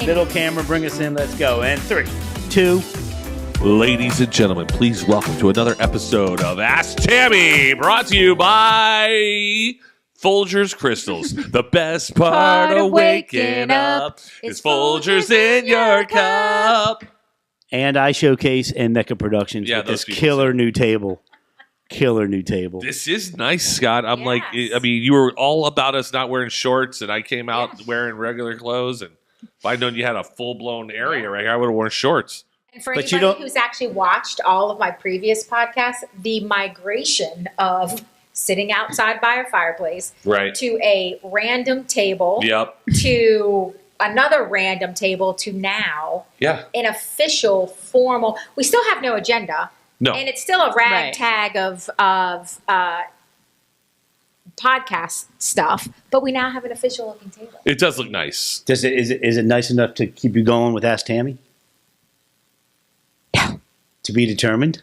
Middle camera, bring us in. Let's go. And 3, 2. Ladies and gentlemen, please welcome to another episode of Ask Tammy, brought to you by Folgers Crystals. The best part of waking up is Folgers in your cup. And I showcase and Mecca Productions with those this killer new table. This is nice, Scott. I mean, you were all about us not wearing shorts, and I came out wearing regular clothes. And if I'd known you had a full-blown area right here, I would have worn shorts. And for anybody who's actually watched all of my previous podcasts, the migration of sitting outside by a fireplace to a random table to another random table to now an official formal. We still have no agenda. No. And it's still a ragtag of podcast stuff, but we now have an official looking table. It does look nice. Is it nice enough to keep you going with Ask Tammy? No. To be determined?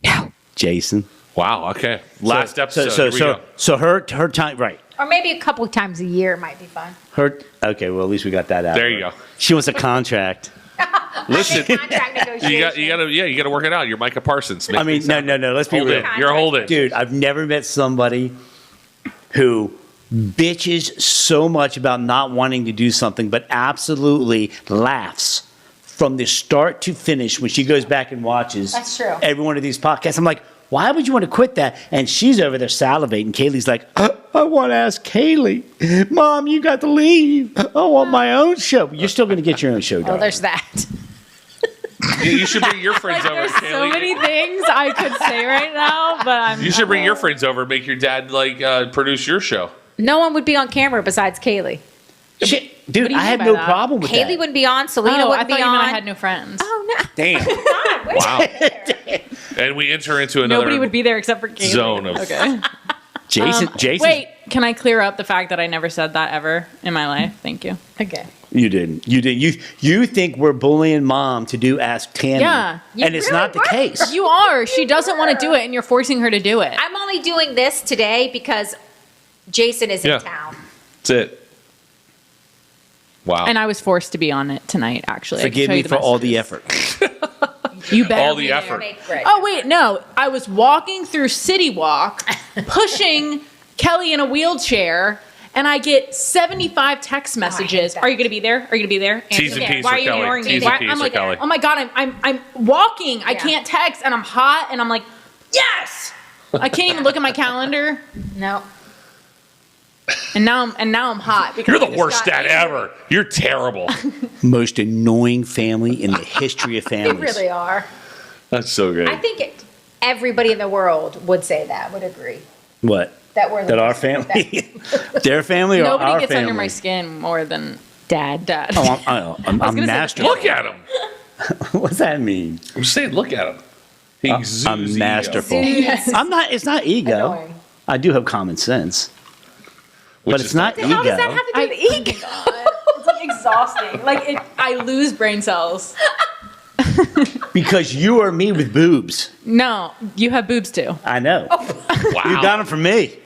No. Jason. Wow, okay. Last episode. So her time, right. Or maybe a couple of times a year might be fun. Okay, well, at least we got that out. There you go. She wants a contract. Listen, contract negotiation. you gotta work it out. You're Micah Parsons. I mean, no. Let's be real. You're holding, dude. I've never met somebody who bitches so much about not wanting to do something, but absolutely laughs from the start to finish when she goes back and watches. That's true. Every one of these podcasts. I'm like, why would you want to quit that? And she's over there salivating. Kaylee's like, I want to ask Kaylee. Mom, you got to leave. I want my own show. You're still going to get your own show, darling. Oh, there's that. You should bring your friends over, There's Kaylee. so many things I could say right now, but You should bring your friends over and make your dad produce your show. No one would be on camera besides Kaylee. Shit, dude, do you I mean have by no that? problem with Kaylee that. wouldn't be on. Selena I wouldn't thought be you on. meant I had no friends. Oh no! Damn. Wow. And we enter into another Nobody would be there except for Kaylee. zone of Okay. Jason. Wait, can I clear up the fact that I never said that ever in my life? Thank you. Okay. You didn't. You think we're bullying Mom to do Ask Tammy. Yeah. And it's not the case. You are. She doesn't want to do it, and you're forcing her to do it. I'm only doing this today because Jason is in town. That's it. Wow. And I was forced to be on it tonight, actually. Forgive me for all the effort. You better. All the effort. Oh, wait, no. I was walking through City Walk, pushing Kelly in a wheelchair, and I get 75 text messages. Are you going to be there? Are you going to be there? T's and P's Why for are you Kelly. ignoring me? T's and P's I'm for like, Kelly. oh my God, I'm walking. I can't text, and I'm hot, and I'm like, yes! I can't even look at my calendar. No. And now I'm hot. Because You're I the just worst got dad angry. ever. You're terrible. Most annoying family in the history of They families. really are. That's so great. I think everybody in the world would say that. Would agree What? that we're the That our worst. family? Their family or Nobody our gets family? under my skin more than Dad. Oh, I'm gonna say master. Look at him. What's that mean? I'm saying, look at him. He exudes I'm ego. masterful. I'm not. It's not ego. Annoying. I do have common sense, Which but is it's not ego. How does that have to do with ego? It's like exhausting. Like I lose brain cells. Because you are me with boobs. No, you have boobs too. I know. Wow. You got them from me.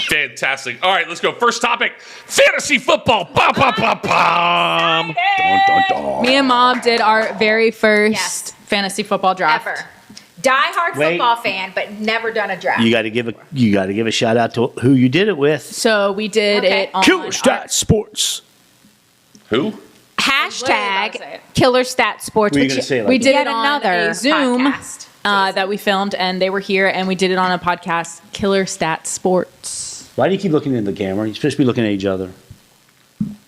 Fantastic. All right, let's go. First topic, fantasy football. Bum, bum, bum, bum. Dun, dun, dun. Me and Mom did our very first Yes. fantasy football draft. Ever. Die-hard Wait. football fan, but never done a draft. You got to give a shout out to who you did it with. So we did it on Killer our- Stat Sports. Who? Hashtag Killer Stat Sports. What were you which gonna say, like we that? did yet it on another a Zoom podcast. that we filmed, and they were here, and we did it on a podcast, Killer Stat Sports. Why do you keep looking into the camera? You're supposed to be looking at each other.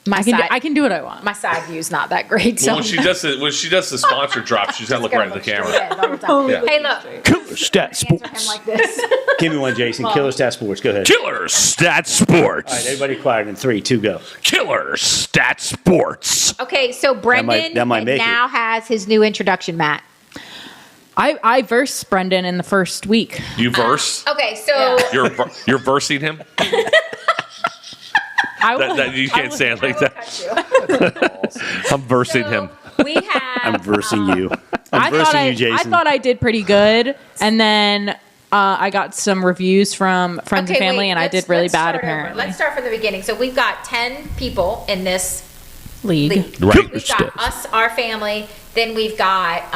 My I can do what I want. my side view's not that great. So Well, when she does the sponsor drop, she's got to look right at the camera. Yeah. Hey, look. Killer Stat Answer him Sports. like this. Give me one, Jason. Killer Stat Sports. Go ahead. Killer Stat Sports. All right, everybody quiet in 3, 2, go. Killer Stat Sports. Okay, so Brendan that might make now has his new introduction, Matt. I versed Brendan in the first week. You verse? Okay, so You're versing him? You can't say it like that. I'm versing him. We have. I'm versing you. I'm I versing thought you, Jason. I thought I did pretty good, and then I got some reviews from friends and family, and I did really bad apparently. Let's start from the beginning. So we've got 10 people in this League. Right. We've got us, our family. Then we've got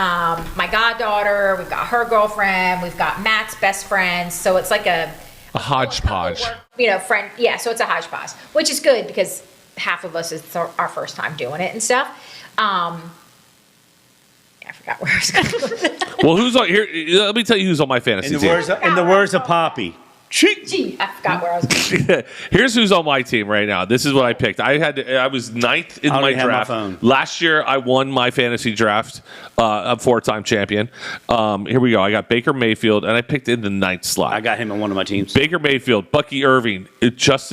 my goddaughter. We've got her girlfriend. We've got Matt's best friends. So it's like a hodgepodge. Friend. Yeah, so it's a hodgepodge, which is good because half of us it's our first time doing it and stuff. I forgot where I was going with this. Well, who's on here? Let me tell you who's on my fantasy team. In the words of Poppy. Gee, I forgot where I was going. Here's who's on my team right now. This is what I picked. I was ninth in my draft. Last year, I won my fantasy draft. I'm 4-time champion. Here we go. I got Baker Mayfield, and I picked in the 9th slot. I got him on one of my teams. Baker Mayfield, Bucky Irving, Josh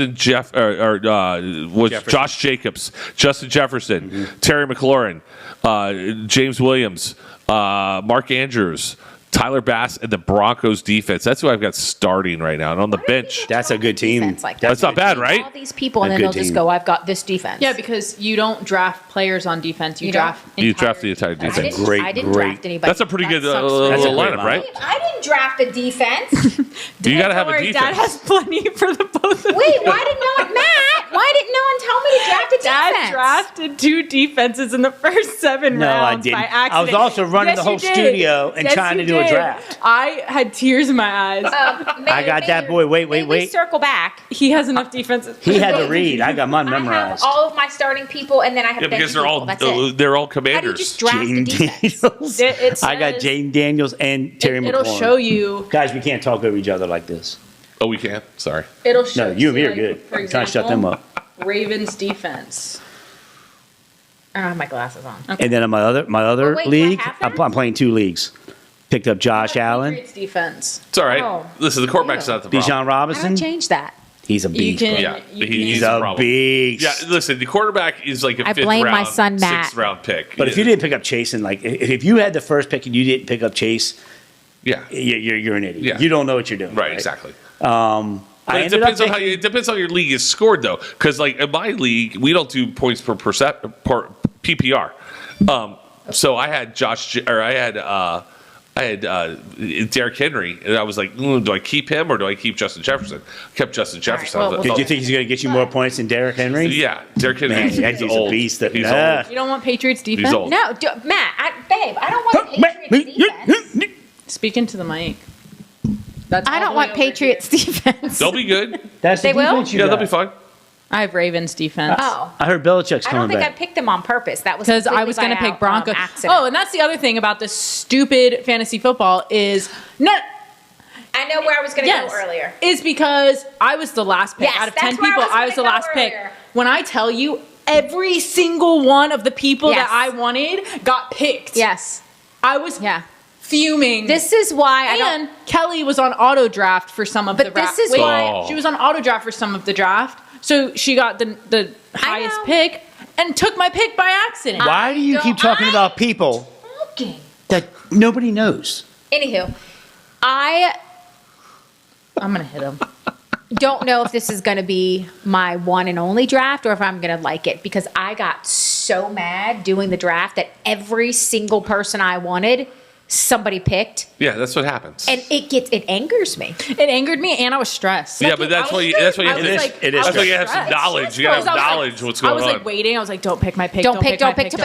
Jacobs, Justin Jefferson, Terry McLaurin, James Williams, Mark Andrews, Tyler Bass, and the Broncos defense. That's who I've got starting right now. And on the bench. That's a good team. That's not bad, right? All these people, and then they'll just go, I've got this defense. Yeah, because you don't draft players on defense. You draft the entire defense. I didn't draft anybody. That's a pretty good lineup, right? I didn't draft a defense. You got to have a defense. Dad has plenty for the both of Wait, why didn't no one, Matt? Why didn't no one tell me to draft a defense? Dad drafted 2 defenses in the first 7 rounds by accident. I was also running the whole studio and trying to do a draft. I had tears in my eyes. I got that boy. Wait. Circle back. He has enough defenses. He had to read. I got mine I have memorized. all of my starting people, and then I have because they're all commanders. How do you just draft a defense? Daniels. I got Jaden Daniels and Terry McLaurin. It'll show you. Guys, we can't talk over each other like this. Oh, we can? Sorry. It'll show No, you and me are like, good. For I'm trying to shut them up. Ravens defense. I don't have my glasses on. Okay. And then in my other wait, league, what happened? I'm playing 2 leagues. Picked up Josh Allen. Patriots defense. It's all right. Oh. Listen, the quarterback's not the problem. Bijan I Robinson. would change that. He's a beast. Yeah, He's a beast. Yeah, listen, the quarterback is like a I 5th blame round, my son, Matt. 6th round pick. But if you didn't pick up Chase, and like if you had the first pick and you didn't pick up Chase, yeah, you're an idiot. Yeah. You don't know what you're doing. Right, exactly. But it depends on it depends on your league is scored though, because like in my league we don't do points per PPR. So I had I had Derrick Henry, and I was like, do I keep him or do I keep Justin Jefferson? I kept Justin Jefferson. Right, well, Did you think he's going to get you more points than Derrick Henry? Yeah, Derrick Henry. Man, he's old. a beast. He's old. You don't want Patriots defense? He's old. No, Matt, babe, I don't want Patriots defense. Speaking to the mic. That's I don't want Patriots defense. They'll be good. That's They the will? defense you Yeah, got. they'll be fine. I have Ravens defense. Oh. I heard Belichick's I coming don't think back. I picked them on purpose. That was Because I was going to pick Broncos. Oh, and that's the other thing about this stupid fantasy football is I know where I was going to go earlier. Is because I was the last pick. Yes, Out of that's 10 where I people, was I was the gonna go last pick. earlier. When I tell you, every single one of the people Yes. that I wanted got picked. Yes. I was fuming. This is why and Kelly was on auto draft for some of the draft. this is why she was on auto draft for some of the draft. So she got the highest pick and took my pick by accident. Why do you keep talking about people that nobody knows? Anywho, I'm going to hit him. don't know if this is going to be my one and only draft or if I'm going to like it because I got so mad doing the draft that every single person I wanted, somebody picked. Yeah, that's what happens. And it angers me. It angered me and I was stressed. Yeah, but that's why you have some knowledge. You gotta have knowledge what's going on. I was like waiting. I was like, don't pick my pick. Don't pick.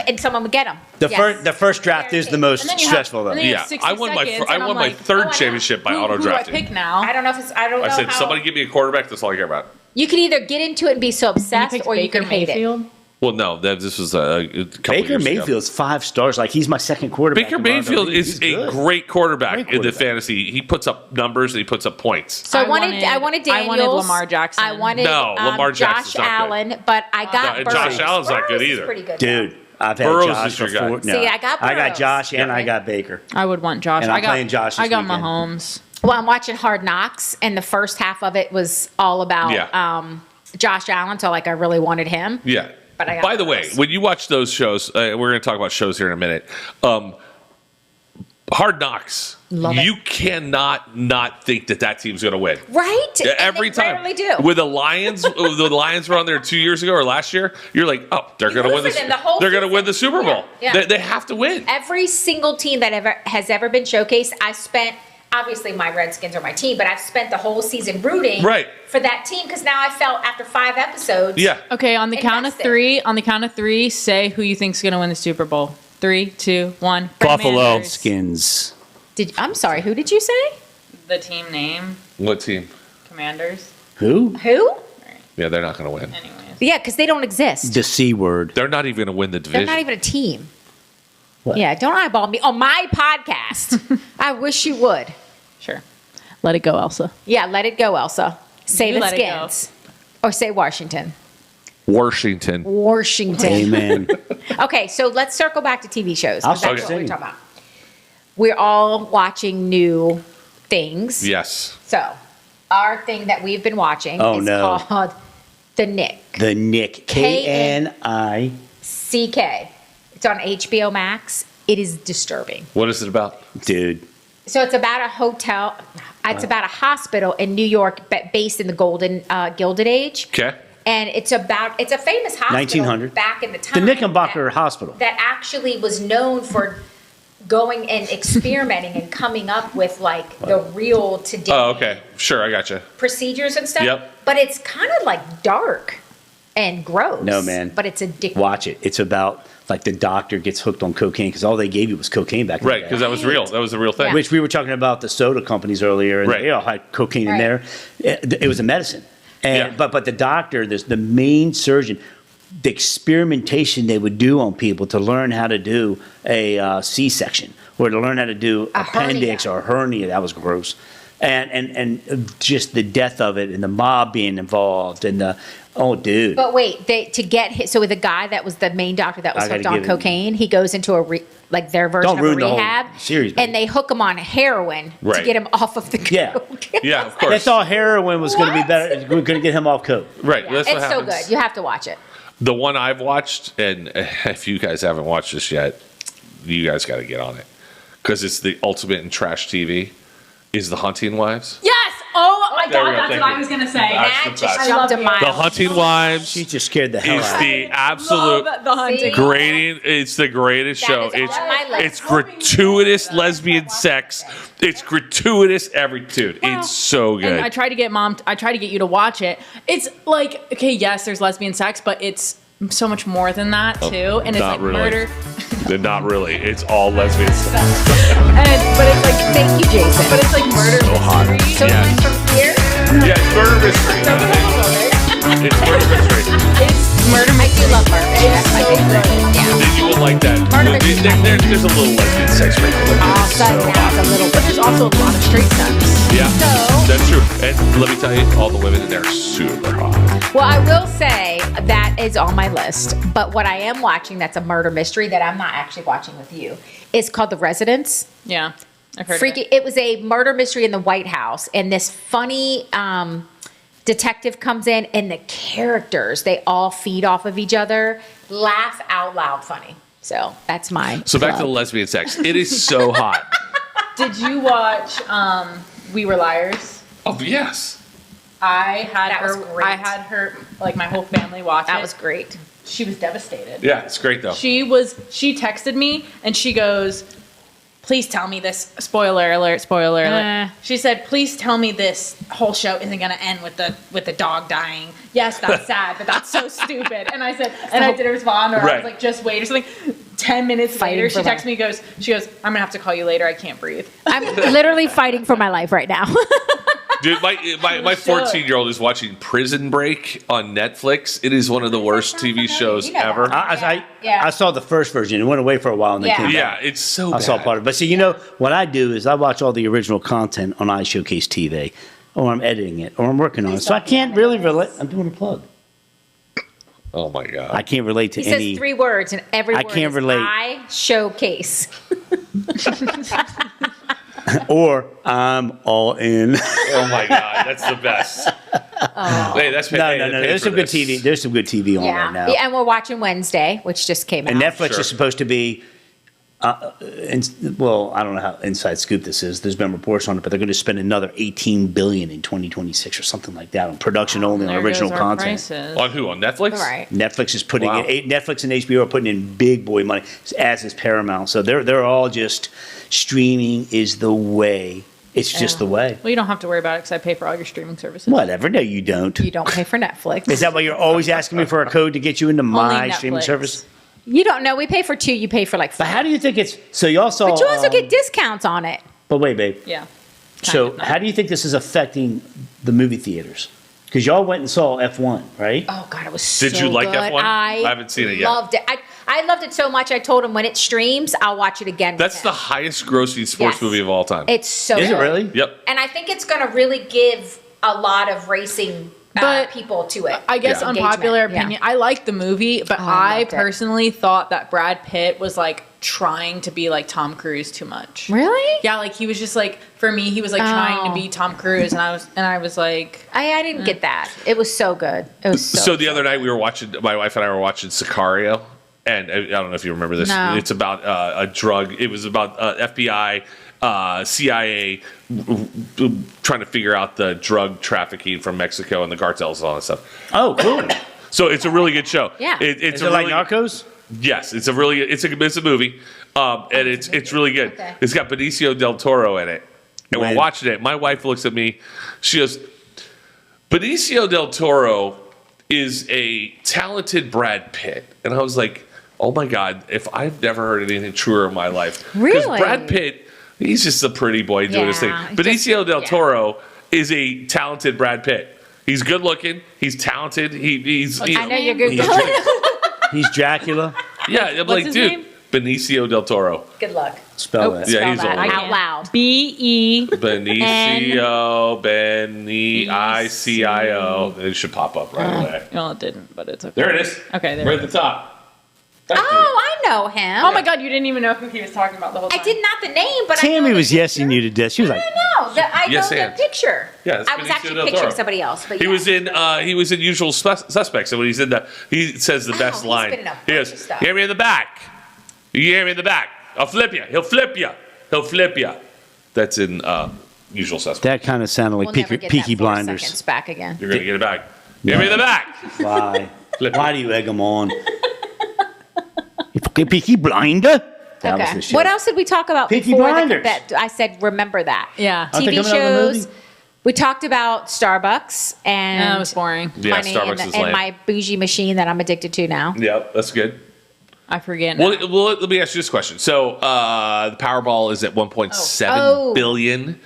And someone would get them. The first draft is the most stressful though. Yeah, I won my third championship by auto drafting. Who do I pick now? I don't know if it's. I don't know. I said, how, somebody give me a quarterback. That's all I care about. You can either get into it and be so obsessed, or you can hate it. Well, no, this was a couple Baker years ago. Mayfield's 5 stars. Like he's my second quarterback. Baker Mayfield is a great quarterback in the fantasy. He puts up numbers and he puts up points. So I wanted Daniels. I wanted Lamar Jackson. I wanted Lamar Josh Allen, but I got Burrows. Josh Allen's not good either. Pretty good, dude. I've had Burrows Josh is your before. guy. No. See, I got Burrows. Josh and I got Baker. I would want Josh. And I'm playing Josh this I got weekend. Mahomes. Well, I'm watching Hard Knocks, and the first half of it was all about Josh Allen. So, like, I really wanted him. Yeah. But I got By the way, Burrows. when you watch those shows, we're going to talk about shows here in a minute. Hard Knocks. Love it. You cannot not think that team's going to win. Right? Every and they time. Rarely do. With the Lions, the Lions were on there 2 years ago or last year. You're like, oh, they're going to win this. They're going to win the Super Bowl. Yeah. They have to win. Every single team that has ever been showcased, obviously my Redskins are my team, but I've spent the whole season rooting for that team because now I felt after 5 episodes. Yeah. Okay, on the count of three, say who you think's going to win the Super Bowl. 3, 2, 1. Buffalo Skins. I'm sorry, who did you say? The team name. What team? Commanders. Who? Yeah, they're not going to win. Anyways. Yeah, because they don't exist. The C word. They're not even going to win the division. They're not even a team. What? Yeah, don't eyeball me on my podcast. I wish you would. Sure. Let it go, Elsa. Yeah, let it go, Elsa. Say You the let it go. Skins. Or say Washington. Washington. Amen. Okay, so let's circle back to TV shows. 'cause I'll That's start what we're singing. talking about. We're all watching new things. Yes. So, our thing that we've been watching is called The Nick. The Nick. K-N-I. CK. It's on HBO Max. It is disturbing. What is it about? Dude. So it's about a hotel. It's about a hospital in New York, based in the Golden Gilded Age. Okay. And it's a famous hospital 1900. back in the time. The Knickerbocker Hospital. That actually was known for going and experimenting and coming up with like the real today. Oh, okay. Sure, I gotcha. Procedures and stuff. Yep. But it's kind of like dark and gross. No, man. But it's addictive. Watch it. It's about like the doctor gets hooked on cocaine because all they gave you was cocaine back then. Right, because that was real. That was the real thing. Yeah. Which we were talking about the soda companies earlier, and they all had cocaine in there. It was a medicine. And but the doctor, the main surgeon, the experimentation they would do on people to learn how to do a C-section or to learn how to do appendix or a hernia, that was gross. And just the death of it and the mob being involved and the dude. But wait, so with the guy that was the main doctor that was hooked on cocaine, he goes into their version of a rehab, series, and they hook him on heroin to get him off of the coke. Yeah, of course. They thought heroin was going to be better. We're going to get him off coke. Right. Yeah. That's what It's so happens. good. You have to watch it. The one I've watched, and if you guys haven't watched this yet, you guys got to get on it because it's the ultimate in trash TV. Is The Hunting Wives? Yes! Oh my There we God, go, that's thank what you. I was going to say. That's That the just best. jumped a I love mile. The Hunting Wives She just scared the hell is out of me. the absolute Love The Hunting. greatest. It's the greatest That show. is on my list. It's gratuitous lesbian sex. It's gratuitous everything. It's so good. And I tried to get you to watch it. It's like, okay, yes, there's lesbian sex, but it's so much more than that too. And it's not like really. murder. Not really. It's all lesbian sex. But it's like, Thank you, Jason. but it's like murder mystery. So Yeah. from here, Yeah, it's murder mystery. It's murder mystery. It's murder I mystery. do love murder. That's my favorite. Yeah. Then you will like that. Murder mystery. There's a little lesbian sex right there. A little But there's also a lot of straight sex. Yeah, So- that's true. And let me tell you, all the women in there are super hot. Well, I will say that is on my list. But what I am watching that's a murder mystery that I'm not actually watching with you is called The Residence. Yeah. I've heard of Freaky! It was a murder mystery in the White House, and this funny detective comes in, and the characters they all feed off of each other, laugh out loud, funny. So that's mine. So back to the lesbian sex. It is so hot. Did you watch We Were Liars? Oh yes. That was great. I had her, like my whole family watch it. That was great. She was devastated. Yeah, it's great though. She texted me and she goes, please tell me this, spoiler alert. She said, please tell me this whole show isn't going to end with the dog dying. Yes, that's sad, but that's so stupid. And I said, and I didn't respond, or I was like, just wait or something. 10 minutes later, she texts me, she goes, I'm going to have to call you later. I can't breathe. I'm literally fighting for my life right now. Dude, my 14-year-old is watching Prison Break on Netflix. It is one of the worst TV shows You know that. ever. I saw the first version. It went away for a while and then came back. Yeah, it's so I bad. saw part of it. But see, what I do is I watch all the original content on iShowcase TV, or I'm editing it, or I'm working on it. So I can't really relate. I'm doing a plug. Oh my god. I can't relate to He any. says 3 words, and every I word can't is relate. I showcase. Or I'm all in. Oh my god, that's the best. Hey, that's No. There's some good TV. There's some good TV on right now. Yeah, and we're watching Wednesday, which just came And out. Netflix is supposed to be. I don't know how inside scoop this is. There's been reports on it, but they're going to spend another $18 billion in 2026 or something like that on production only on original content. On who? On Netflix? Right. Netflix is putting Wow. in. Netflix and HBO are putting in big boy money, as is Paramount. So they're all just streaming is the way It's just the way. Well, you don't have to worry about it because I pay for all your streaming services. Whatever. No, you don't. You don't pay for Netflix. Is that why you're always asking me for a code to get you into my streaming Netflix. service? You don't know. We pay for 2. You pay for like 4. But how do you think it's... So y'all saw... But you also get discounts on it. But wait, babe. Yeah. So Kind of. how do you think this is affecting the movie theaters? Because y'all went and saw F1, right? Oh God, it was so Did you like good. F1? I haven't seen it yet. Loved it. I loved it so much. I told him when it streams, I'll watch it again. That's with the him. highest grossing sports Yes. movie of all time. It's so. Is it good. really? Yep. And I think it's going to really give a lot of racing But people to it. I guess Yeah. unpopular Engagement, opinion. I liked the movie, but Oh, I I loved it. personally thought that Brad Pitt was like trying to be like Tom Cruise too much. Really? Yeah, like he was just like, for me, he was like trying to be Tom Cruise, and I was like, I didn't get that. It was so good. It was So the other night we were watching, my wife and I were watching Sicario, and I don't know if you remember this. No. It's about a drug. It was about FBI, CIA trying to figure out the drug trafficking from Mexico and the cartels and all that stuff. Oh, cool. So it's a really good show. Yeah. It's Is a it like really, Narcos? Yes, it's a movie, and it's really good. Okay. It's got Benicio del Toro in it, and When? we're watching it. My wife looks at me, she goes, "Benicio del Toro is a talented Brad Pitt," and I was like, "Oh my God! If I've never heard anything truer in my life, Really? Brad Pitt, he's just a pretty boy doing his thing. Yeah, Benicio del yeah. Toro is a talented Brad Pitt. He's good looking. He's talented. He's you I know you're good. He's Dracula. yeah. I'm What's like, his dude, name? Benicio del Toro. Good luck. Spell Nope. that. Yeah, Spell he's that old. out loud. BE. Benicio, Benicio. It should pop up right away. No, it didn't, but it's okay. There it is. Okay, there. Right at the top. Oh, I know him. Oh my God, you didn't even know who he was talking about the whole time. I did not the name, but I Tammy know was the yesing you to death. She was like, No, I Yes, know and. the picture. Yeah, it's I was Benicio actually del picturing Toro. somebody else, but He yeah. was in Usual Suspects, and when he's in he says the best he's line. been in a He bunch goes, of stuff. "You hear me in the back? You hear me in the back? I'll flip you. He'll flip you. He'll flip you." That's in Usual Suspects. that kind of sounded like We'll never Peaky, get Peaky that 4 Blinders. seconds back again. You're gonna get it back. You hear me in the back? Why? Flip Why do you egg them on? You fucking Peaky Blinder? That was Okay. the shit. What else did we talk about Peaky before Blinders. that I said remember that? Yeah. Aren't they TV coming out with a shows. movie? We talked about Starbucks and That was boring. Yeah, money Starbucks and, is and lame. my bougie machine that I'm addicted to now. Yep, that's good. I forget. now. Well, let me ask you this question. So the Powerball is at 1.7 Oh. billion.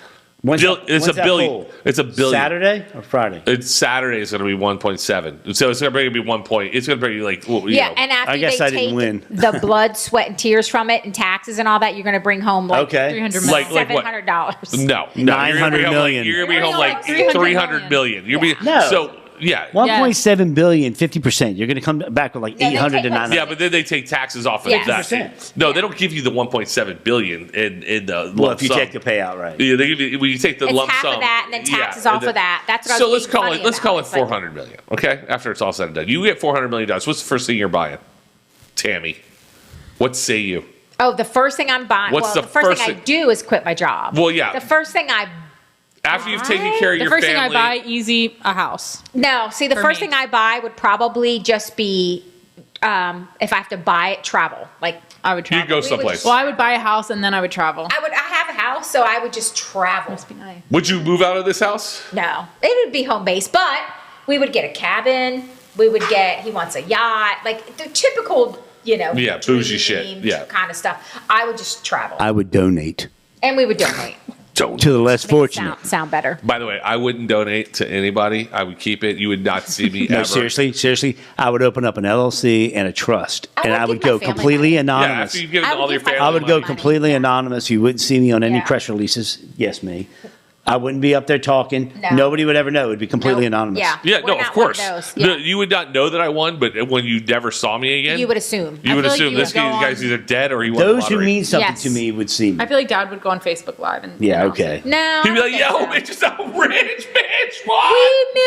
When's It's when's a that billion. poll? It's a billion. Saturday or Friday? It's Saturday is going to be 1.7. So it's going to be 1 point. It's going to be like well, you Yeah, know. and after I guess they I didn't take win. the blood, sweat, and tears from it, and taxes and all that, you're going to bring home like Okay. 300 Like what? $700. No, $900 you're gonna bring home million. You're going to bring home like 300 300 million. You're Yeah. be, No. So yeah. 1.7 billion, 50%. You're going to come back with like No, they 800 to take like 900. Yeah, but then they take taxes off of Yeah. that. 50%. No, they don't give you the 1.7 billion in the Well, lump if you sum. take the payout right. Yeah, they give you when you take the It's lump half sum of that, and then taxes yeah, off of that. That's what I So was let's being call funny it. Let's call it about. It's like- 400 million. Okay, after it's all said and done, you get $400 million. What's the first thing you're buying, Tammy? What say you? Oh, the first thing I'm buying. What's well, the the first first thing I thing- do is quit my job. Well, yeah. The first thing I After you've taken care of the your first family, thing I buy, easy, a house. no. See, the For first me. thing I buy would probably just be if I have to buy it, travel. Like I would travel. you go would someplace. Well, I would buy a house and then I would travel. I have a house, so I would just travel. Must be nice. Would you move out of this house? No, it would be home base, but we would get a cabin. We would get. He wants a yacht, like the typical, Yeah, bougie shit. dream Yeah. kind of stuff. I would just travel, I would donate and we would donate. Don't. to the less Make it fortunate. sound better. By the way, I wouldn't donate to anybody. I would keep it. You would not see me No, ever. seriously, I would open up an LLC and a trust, I and would I would give my go family completely money. Yeah, anonymous. after you've given I all would your give my family I would go money. completely anonymous. You wouldn't see me on any Yeah. press releases. Yes, me. I wouldn't be up there talking. No. Nobody would ever know. It would be completely Nope. anonymous. Yeah. Yeah, We're no, of not one of course. those. Yeah. You would not know that I won, but when you never saw me again, You would assume. you I would feel like assume you this would go guy's on- either dead or he won the Those who lottery. mean something Yes. to me would see me. I feel like Dad would go on Facebook Live and Yeah, announce okay. it. No. He'd be I like, don't "Yo, think bitch, I'm rich, bitch. What? We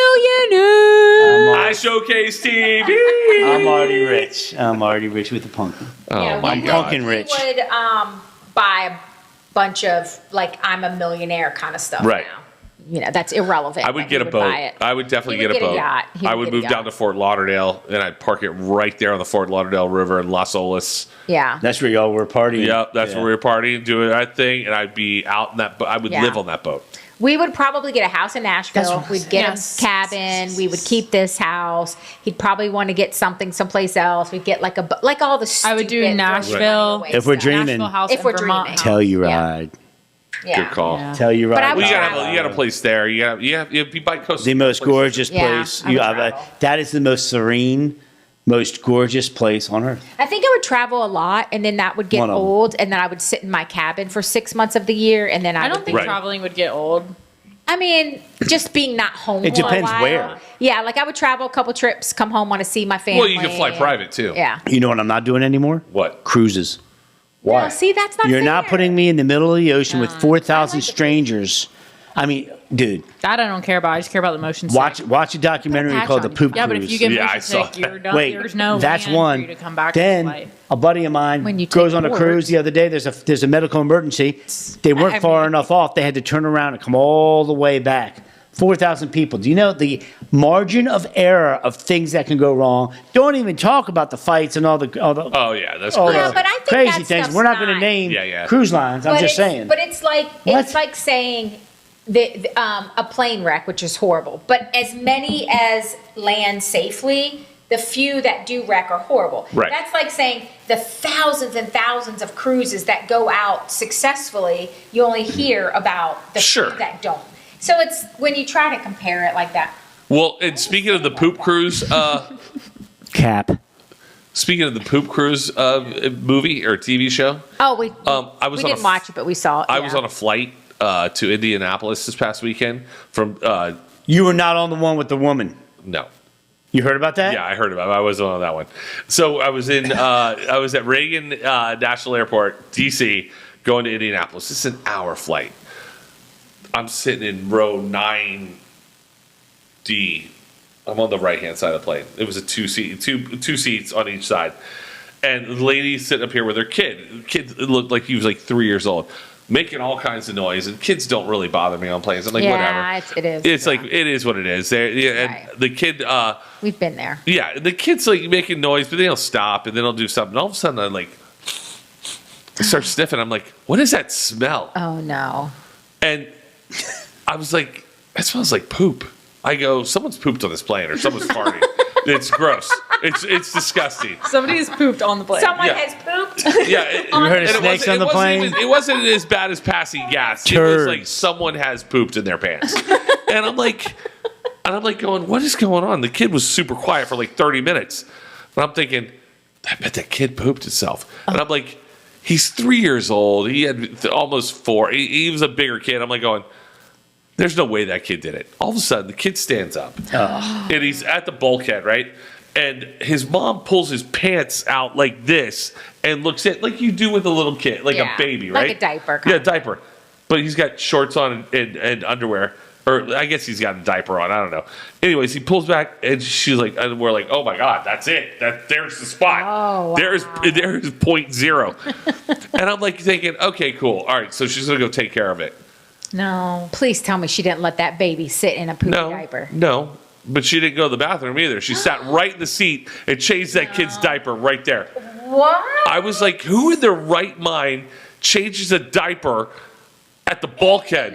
millionaires. I showcase TV." I'm already rich. I'm already rich with the pumpkin. Oh Yeah, my we god. Pumpkin rich. We would buy a bunch of like I'm a millionaire kind of stuff. Right. Now. that's irrelevant. I would get a boat. I would definitely get a boat. I would move down to Fort Lauderdale, and I'd park it right there on the Fort Lauderdale River in Las Olas. Yeah. That's where y'all were partying. Yep, that's where we were partying, doing that thing, and I'd be out in that boat. I would live on that boat. We would probably get a house in Nashville. We'd get a cabin. We would keep this house. He'd probably want to get something someplace else. We'd get like all the stupid. I would do Nashville. If we're dreaming. Nashville house if we're Vermont. dreaming. Telluride. Yeah. Good call. Yeah. Telluride. But I would you got a place there. You be by coast. The most gorgeous place. That is the most serene, most gorgeous place on earth. I think I would travel a lot, and then that would get old, and then I would sit in my cabin for 6 months of the year, and then I don't think traveling would get old. I mean, just being not home. It depends where. Yeah, like I would travel a couple trips, come home, want to see my family. Well, you can fly private too. Yeah. You know what I'm not doing anymore? What? Cruises. Why? No, see, that's not You're fair. not putting me in the middle of the ocean with 4,000 strangers. I mean, dude. That I don't care about. I just care about the motion sick. Watch a documentary called The Poop Cruise. Yeah, but if you get motion sick, you're done. Wait, there's no that's land one. for you to come back Then to life. a buddy of mine When you goes take on a board. cruise the other day. There's a medical emergency. They weren't far enough off. They had to turn around and come all the way back. 4,000 people. Do you know the margin of error of things that can go wrong? Don't even talk about the fights and all the Oh yeah, that's all crazy. Yeah, but I think crazy that things. stuff's We're not going to not- name cruise lines. I'm just saying. But it's like saying a plane wreck, which is horrible. But as many as land safely, the few that do wreck are horrible. Right. That's like saying the thousands and thousands of cruises that go out successfully, you only hear about the few that don't. So it's when you try to compare it like that. Well, and speaking of the poop cruise, Cap. Speaking of the poop cruise movie or TV show, we didn't watch it, but we saw it. I was on a flight to Indianapolis this past weekend from. You were not on the one with the woman. No. You heard about that? Yeah, I heard about it. I wasn't on that one. So I was I was at Reagan National Airport, DC, going to Indianapolis. It's an hour flight. I'm sitting in row 9D. I'm on the right-hand side of the plane. It was a two seats on each side. And the lady sitting up here with her kid. The kid looked like he was like 3 years old, making all kinds of noise. And kids don't really bother me on planes. I'm like, whatever. It is. It's like, it is what it is. And the kid... We've been there. Yeah, the kid's like making noise, but then he'll stop and then he'll do something. All of a sudden, I start sniffing. I'm like, what is that smell? Oh, no. And I was like, that smells like poop. I go, someone's pooped on this plane or someone's farting. It's gross. It's disgusting. Somebody's pooped on the plane. Someone has pooped. Yeah. You heard of snakes on the plane? It wasn't as bad as passing gas. Turds. It was like someone has pooped in their pants. And I'm like going, what is going on? The kid was super quiet for like 30 minutes. And I'm thinking, I bet that kid pooped himself. And I'm like, he's 3 years old. He had almost 4. He was a bigger kid. I'm like going, there's no way that kid did it. All of a sudden, the kid stands up. And he's at the bulkhead, right? And his mom pulls his pants out like this and looks at, like you do with a little kid, like a baby, right? Like a diaper. Yeah, diaper. But he's got shorts on and underwear. Or I guess he's got a diaper on. I don't know. Anyways, he pulls back, and she's like, and we're like, oh my God, that's it. There's the spot. Oh, wow. There's point 0. And I'm like thinking, okay, cool. All right, so she's going to go take care of it. No. Please tell me she didn't let that baby sit in a poopy diaper. No. But she didn't go to the bathroom either. She sat right in the seat and changed that kid's diaper right there. What? I was like, who in their right mind changes a diaper at the bulkhead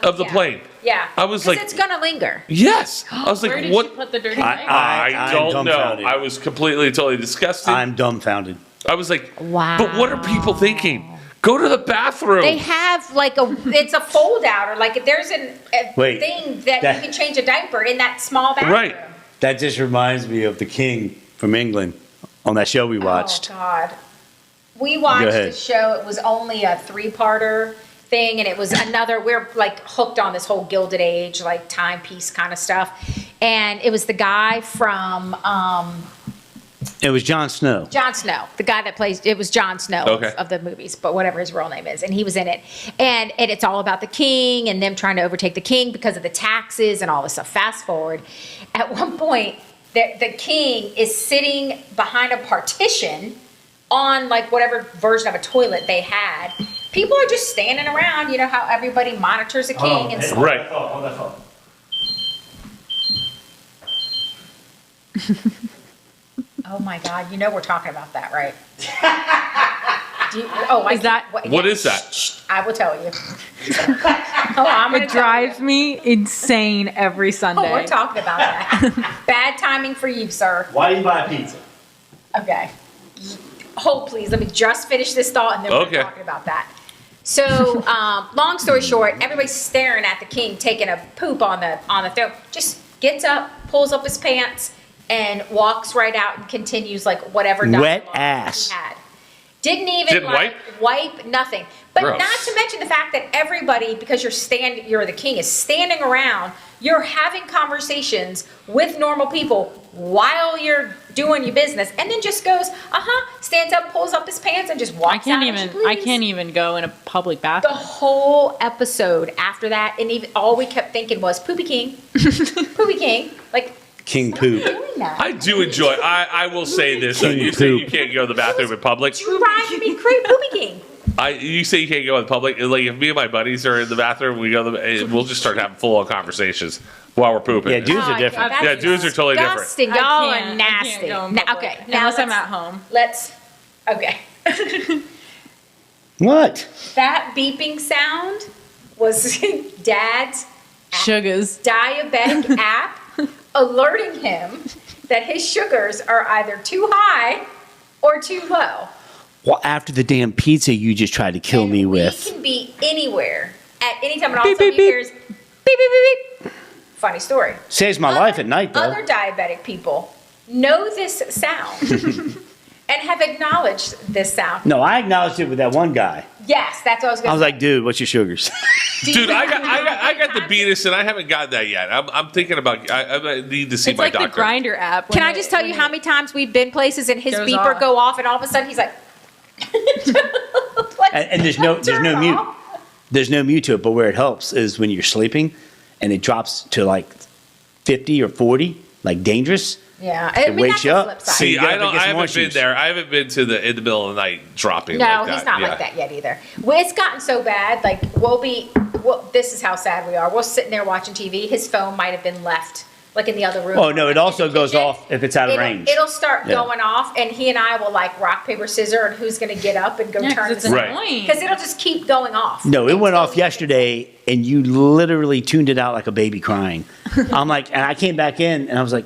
Of the plane? Yeah. I was like, it's going to linger. Yes. I was like, Where did what? she put the dirty diaper? I don't know. dumbfounded. I was completely, totally disgusted. I'm dumbfounded. I was like, Wow. But what are people thinking? Go to the bathroom. They have it's a fold out or there's a Wait, thing that you can change a diaper in that small bathroom. Right. That just reminds me of the King from England on that show we watched. Oh, God. We watched a show. It was only a 3-parter thing, and it was we're hooked on this whole Gilded Age, timepiece kind of stuff. And it was the guy from... It was Jon Snow. Jon Snow, the guy that plays, it was Jon Snow of the movies, but whatever his real name is. And he was in it. And it's all about the king and them trying to overtake the king because of the taxes and all this stuff. Fast forward. At one point, the king is sitting behind a partition on whatever version of a toilet they had people are just standing around. You know how everybody monitors a king and stuff. Right. On that phone. Oh my God! You know we're talking about that, right? What is that? I will tell you. It drives me insane every Sunday. Oh, we're talking about that. Bad timing for you, sir. Why do you buy pizza? Okay. Hold, please. Let me just finish this thought, and then we're talking about that. So, long story short, everybody's staring at the king taking a poop on the throne. Just gets up, pulls up his pants, and walks right out and continues like whatever Wet ass. he had. Didn't even wipe nothing. But Gross. not to mention the fact that everybody, because you're the king, is standing around, you're having conversations with normal people while you're doing your business, and then just goes, stands up, pulls up his pants, and just walks out. I can't even go in a public bathroom. The whole episode after that, and even all we kept thinking was Poopy King. Poopy King. Like, King poop. I do enjoy. I will say this. You say you can't go to the bathroom in public. Driving me crazy, Poopy King. You say you can't go in public. Like if me and my buddies are in the bathroom, we'll just start having full on conversations while we're pooping. Yeah, dudes are different. Yeah, dudes are totally different. Disgusting. Y'all are nasty. Okay, now unless I'm at home. Okay. What? That beeping sound was Dad's Sugars. diabetic app alerting him that his sugars are either too high or too low. Well, after the damn pizza you just tried to kill me with. We can be anywhere at any time, and all of a sudden you hear is beep, beep, beep, beep. Funny story. Saves my life at night, though. Other diabetic people know this sound and have acknowledged this sound. No, I acknowledged it with that one guy. Yes, that's what I was going to say. I was like, dude, what's your sugars? Dude, I got the Beatus, and I haven't gotten that yet. I'm thinking about. I need to see my doctor. It's like the Grinder app. Can I just tell you how many times we've been places and his beeper go off, and all of a sudden he's like, and there's no mute. There's no mute to it, but where it helps is when you're sleeping, and it drops to like 50 or 40, like dangerous. Yeah, it wakes you up. See, I haven't been there. I haven't been to in the middle of the night dropping. No, like that. He's not like that yet either. Well, it's gotten so bad. Like this is how sad we are. We're sitting there watching TV. His phone might have been left like in the other room. Oh no, it also goes off if it's out of range. It'll start going off, and he and I will like rock paper scissors, and who's going to get up and go turn it's annoying because it'll just keep going off. No, it went off yesterday, and you literally tuned it out like a baby crying. I'm like, and I came back in, and I was like,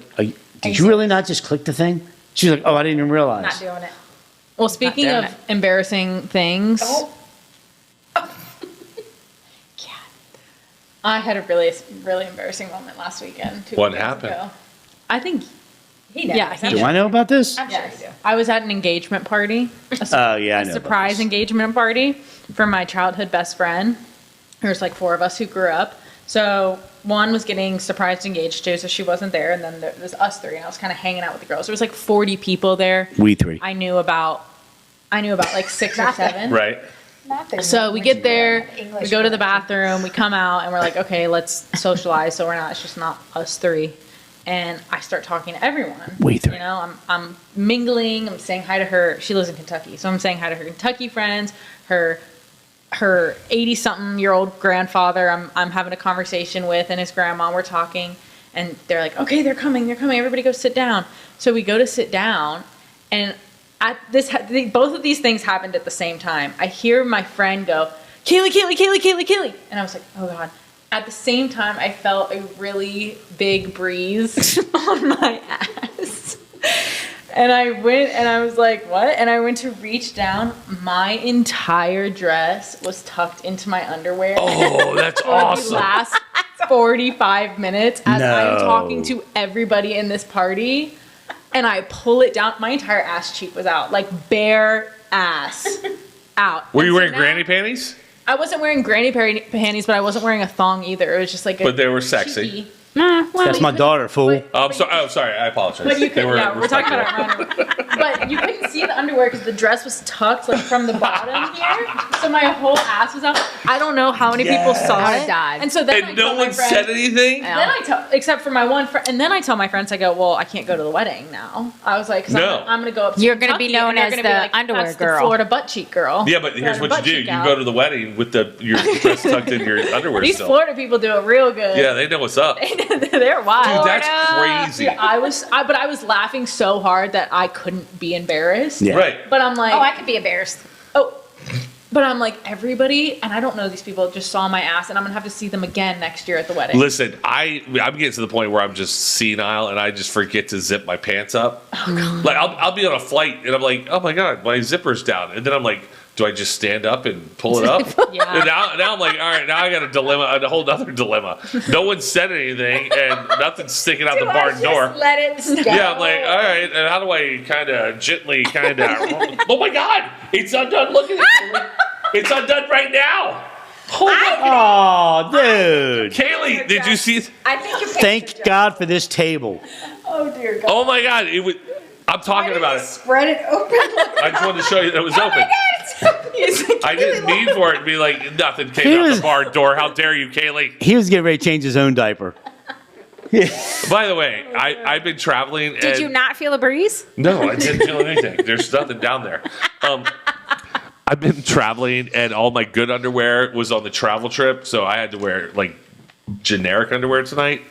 did you really not just click the thing? She's like, oh, I didn't even realize. Not doing it. Well, speaking of embarrassing things, I had a really, really embarrassing moment last weekend. What happened? Ago. I think he knows. Yeah, do I know about this? I'm sure you do. I was at an engagement party. Oh yeah, I know. A surprise engagement party for my childhood best friend. There's like 4 of us who grew up. So one was getting surprised engaged to, so she wasn't there, and then there was us 3, and I was kind of hanging out with the girls. There was like 40 people there. We 3. I knew about like 6 or 7. Right. So we get there, we go to the bathroom, we come out, and we're like, okay, let's socialize. So it's just not us 3. And I start talking to everyone. We 3. You know, I'm mingling. I'm saying hi to her. She lives in Kentucky, so I'm saying hi to her Kentucky friends. Her 80-something-year-old grandfather. I'm having a conversation with, and his grandma. We're talking, and they're like, okay, they're coming. Everybody go sit down. So we go to sit down, and both of these things happened at the same time. I hear my friend go, Kaylee, and I was like, oh God. At the same time, I felt a really big breeze on my ass. And I went and I was like, what? And I went to reach down. My entire dress was tucked into my underwear. Oh, that's for awesome. the last 45 minutes as I'm talking to everybody in this party. And I pull it down. My entire ass cheek was out, like bare ass out. Were you wearing granny panties? I wasn't wearing granny panties, but I wasn't wearing a thong either. It was just like but they were sexy. cheeky. Well, That's my daughter, fool. I'm sorry. Oh, sorry. I apologize. But you could, were we're talking about our underwear. But you couldn't see the underwear because the dress was tucked like from the bottom here, so my whole ass was out. I don't know how many people saw I it. would've died. And so then And no one said anything. Then except for my one friend, and then I tell my friends, I go, well, I can't go to the wedding now. I was like, No. I'm going to go up. To You're gonna be Kentucky, known and they're as gonna the be like, underwear that's girl. the Florida butt cheek girl. Yeah, but here's Florida what you butt do: cheek you out. go to the wedding with your dress tucked in your underwear. These still. Florida people do it real good. Yeah, they know what's up. They're wild. Dude, that's crazy. Dude, but I was laughing so hard that I couldn't be embarrassed. Yeah. Right. But I'm like, Oh, I could be embarrassed. but I'm like, everybody, and I don't know these people, just saw my ass, and I'm gonna have to see them again next year at the wedding. Listen, I'm getting to the point where I'm just senile and I just forget to zip my pants up. Oh, Like I'll be on a flight and I'm like, oh my god, my zipper's down, and then I'm like, do I just stand up and pull it up? Yeah. And now I'm like, all right, now I got a whole other dilemma. No one said anything and nothing's sticking out the barn door. Let it stay. Yeah, I'm like, all right, and how do I kind of gently oh my god, it's undone. Look at it. It's undone right now. Oh, dude. Kaylee, did you see? I think your Thank God for this table. Oh dear God. Oh my god, I'm talking about it. Spread it open. I just wanted to show you that it was open. I didn't mean for it to be like nothing came out the barn door. How dare you, Kaylee? He was getting ready to change his own diaper. By the way, I've been traveling. Did you not feel a breeze? No, I didn't feel anything. There's nothing down there. I've been traveling, and all my good underwear was on the travel trip, so I had to wear like generic underwear tonight.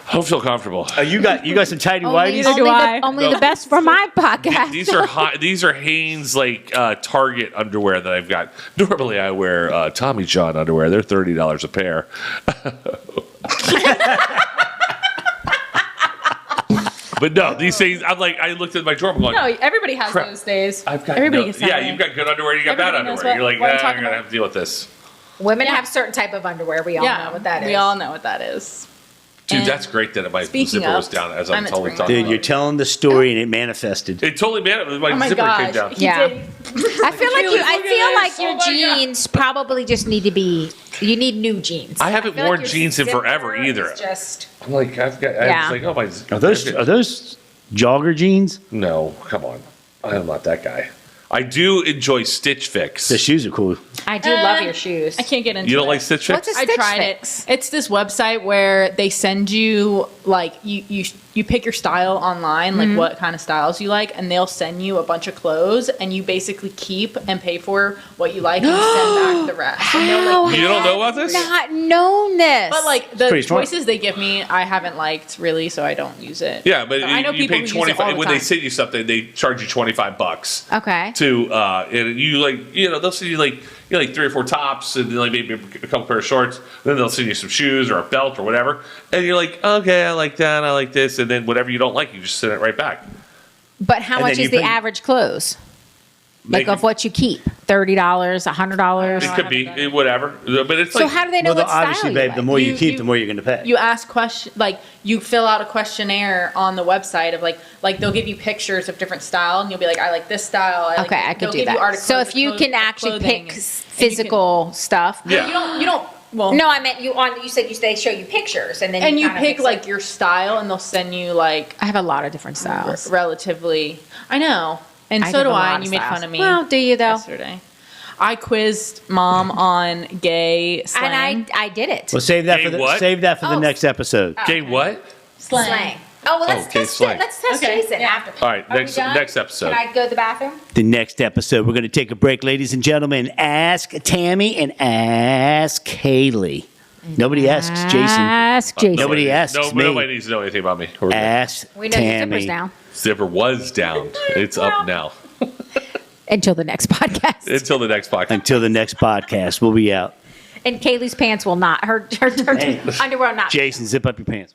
I don't feel comfortable. You got some tidy whities? Only the best for my podcast. These are Hanes like Target underwear that I've got. Normally, I wear Tommy John underwear. They're $30 a pair. But no, these things. I'm like, I looked at my drawer. I'm going, No, everybody has crap. those days. I've got everybody no, gets that yeah. way. You've got good underwear. You got bad Everybody knows underwear. You're like, what I'm I'm talking gonna about. have to deal with this. Women have certain type of underwear. We all know what that is. We all know what that is. Dude, And that's great that my speaking zipper was of, down as I'm I'm totally at talking. Dude, about you're it. telling the story and it manifested. It totally my Oh my zipper gosh. came down. He Yeah. did. I feel like Look at this. your Oh my God. jeans probably just need to be. You need new jeans. I haven't feel worn your jeans in zipper forever is either. Just I'm like, I Yeah. was like, oh my. Are those jogger jeans? No, come on. I'm not that guy. I do enjoy Stitch Fix. The shoes are cool. I do love your shoes. I can't get into You don't it. like Stitch Fix? What's a I Stitch tried Fix? it. It's this website where they send you like you pick your style online, like what kind of styles you like, and they'll send you a bunch of clothes, and you basically keep and pay for what you like and send back the rest. And they're like, You don't know about this? Not known this. but like the pretty smart. choices they give me, I haven't liked really, so I don't use it. Yeah, but I know you people pay who use it all 25 the when they time. send you something. They charge you $25 okay. to, and you like, they'll send you like 3 or 4 tops and like maybe a couple pair of shorts. Then they'll send you some shoes or a belt or whatever, and you're like, okay, I like that, I like this, and then whatever you don't like, you just send it right back. But how And much then you is the pay- average clothes? Like Maybe- of what you keep? $30, $100. It could be whatever, but it's So like how do they know Well, what style obviously, you babe, like? the more you You- keep, you- the more you're going to pay. You ask you fill out a questionnaire on the website of like they'll give you pictures of different style, and you'll be like, I like this style. I like Okay, this. I could They'll do give you that. articles So if of you clo- can of actually clothing pick and you can- physical stuff. Yeah. You don't. Well, No, I meant you said they show you pictures and then and you kinda pick mix it. like your style, and they'll send you like I have a lot of different styles. relatively. I know, and I so have do a I. lot And of you made styles. fun of me. Well, do you though? Yesterday, I quizzed Mom on gay slang. And I did it. Well, save that Hey, for the what? Oh. next episode. okay, what? Slang. Oh, well, let's Okay, test slang. it. Let's test Okay, Jason yeah. after. All right, Are we next done? episode. Can I go to the bathroom? The next episode, we're going to take a break, ladies and gentlemen. Ask Tammy and ask Kaylee. Nobody asks Jason. Ask Jason. Nobody asks me. Nobody needs to know anything about me. We're good. Ask We know your Tammy. zipper's down. Zipper was down. It's up now. Until the next podcast. Until the next podcast. Until the next podcast, we'll be out. And Kaylee's pants will not. Her Hey. underwear will not. Jason, zip up your pants.